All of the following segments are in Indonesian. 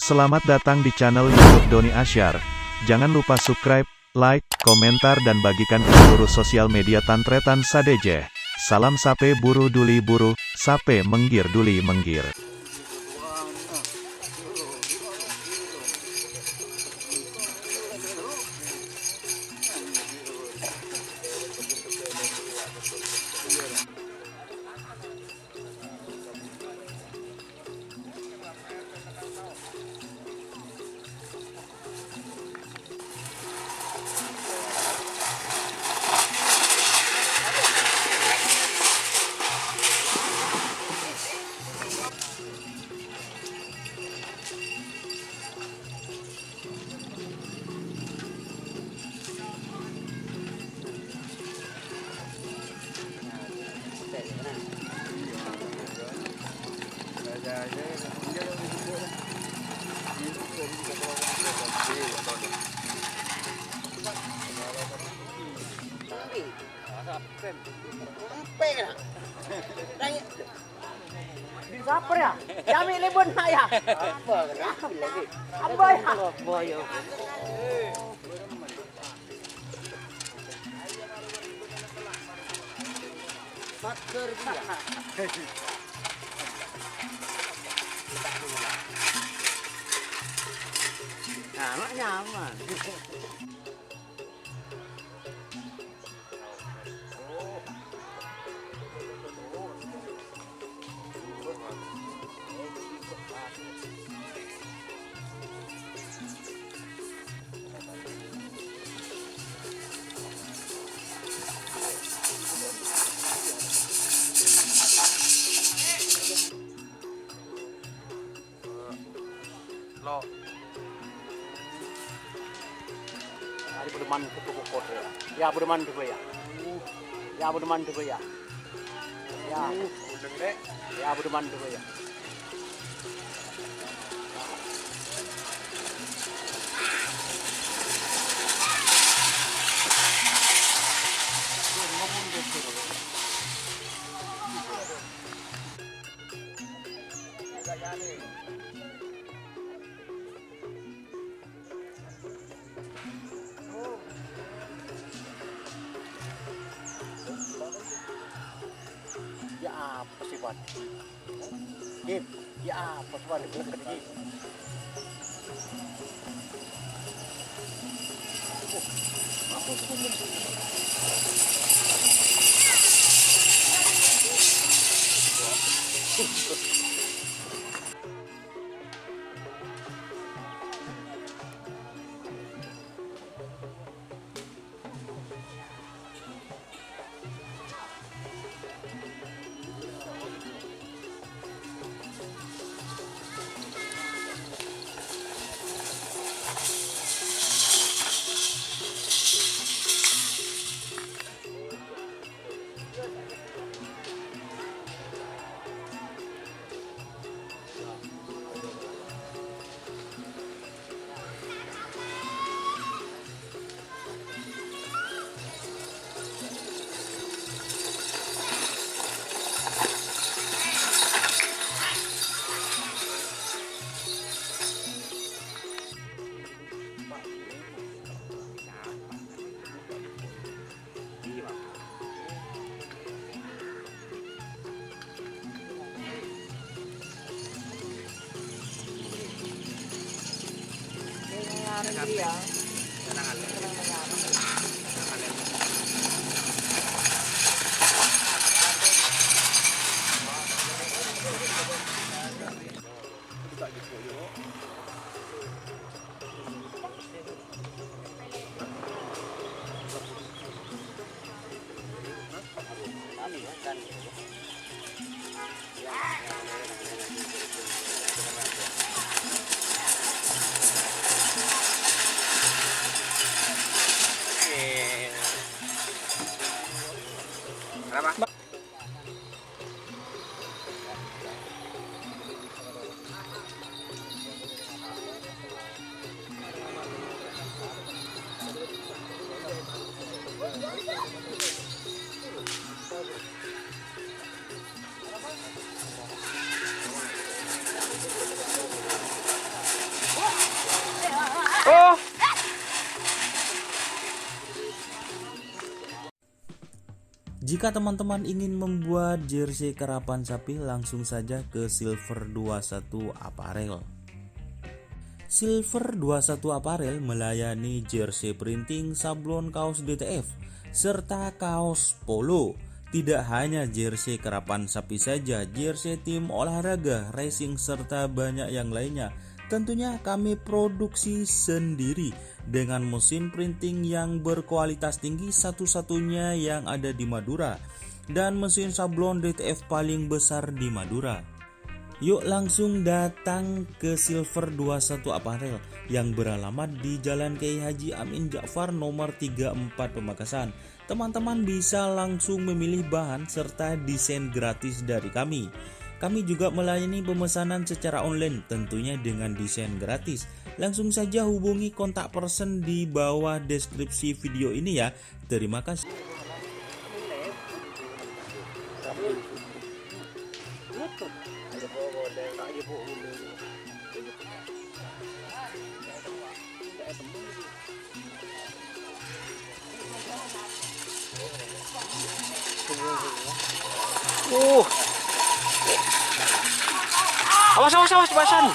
Selamat datang di channel YouTube Doni Asyar. Jangan lupa subscribe, like, komentar dan bagikan ke seluruh sosial media Tantretan Sadejeh. Salam sape buru duli buru, sape menggir duli menggir. Di saper ya? Jami libun nak ya? Apa lagi? Apa ya? Boyo. Masker dia. Nah, mak nyaman. Lo hari berdeman ke toko kota ya. Ya berdeman juga ya. Ya berdeman juga ya. Ya. Ya berdeman juga ya. Ya apa sih Pak? Kim, ya apa sih Pak? Ini. Ya. Kenapa? Jika teman-teman ingin membuat jersey karapan sapi, langsung saja ke Silver 21 Apparel. Silver 21 Apparel melayani jersey printing, sablon kaos DTF, serta kaos polo. Tidak hanya jersey karapan sapi saja, jersey tim olahraga, racing, serta banyak yang lainnya. Tentunya kami produksi sendiri dengan mesin printing yang berkualitas tinggi, satu-satunya yang ada di Madura, dan mesin sablon DTF paling besar di Madura. Yuk langsung datang ke Silver 21 Apparel yang beralamat di Jalan Kiai Haji Amin Ja'far nomor 34 Pamekasan. Teman-teman bisa langsung memilih bahan serta desain gratis dari kami. Kami juga melayani pemesanan secara online, tentunya dengan desain gratis. Langsung saja hubungi kontak person di bawah deskripsi video ini ya. Terima kasih. Awas basan.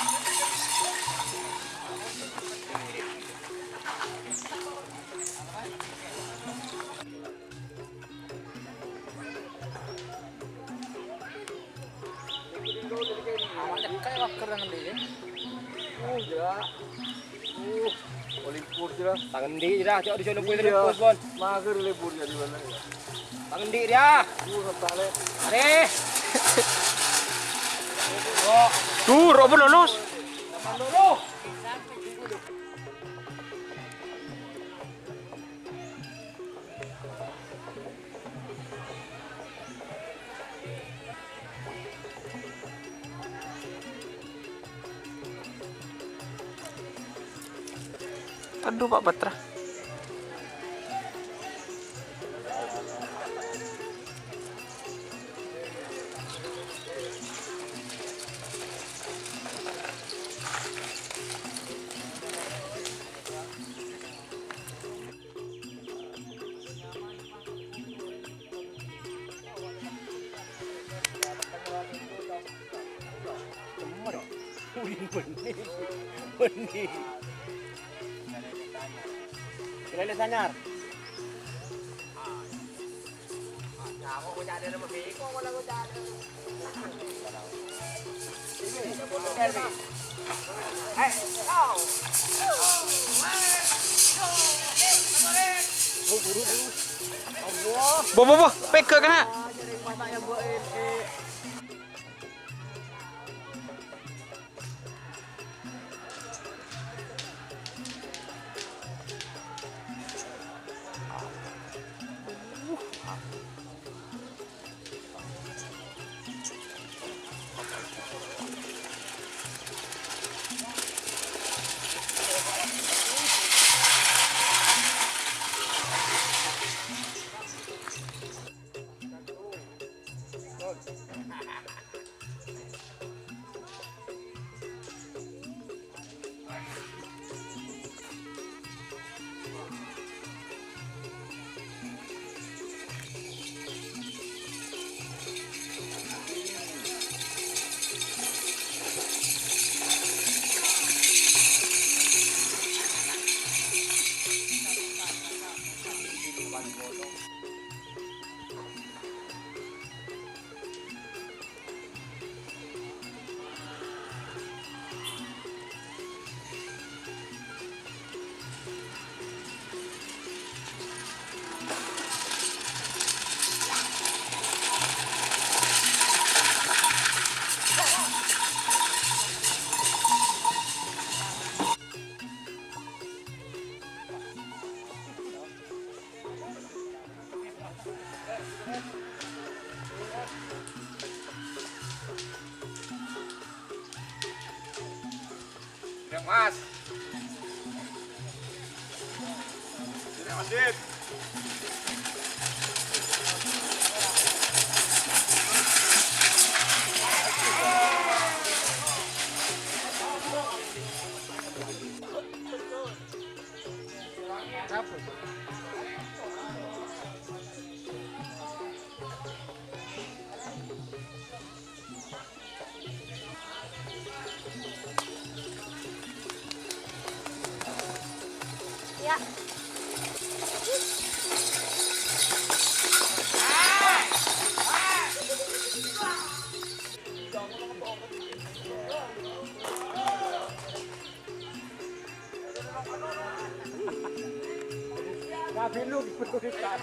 Tangan di dah, cok di sana pun terus pun. Mager liburnya di mana ya? Tangan di dia. Tale. Are. Tuh, Robin lolos. Aduh, Pak Batra. Benih. Kira sanyar. Bobo, peke kena. Mas. Ini Adit. ya. Nabi lu diberikan.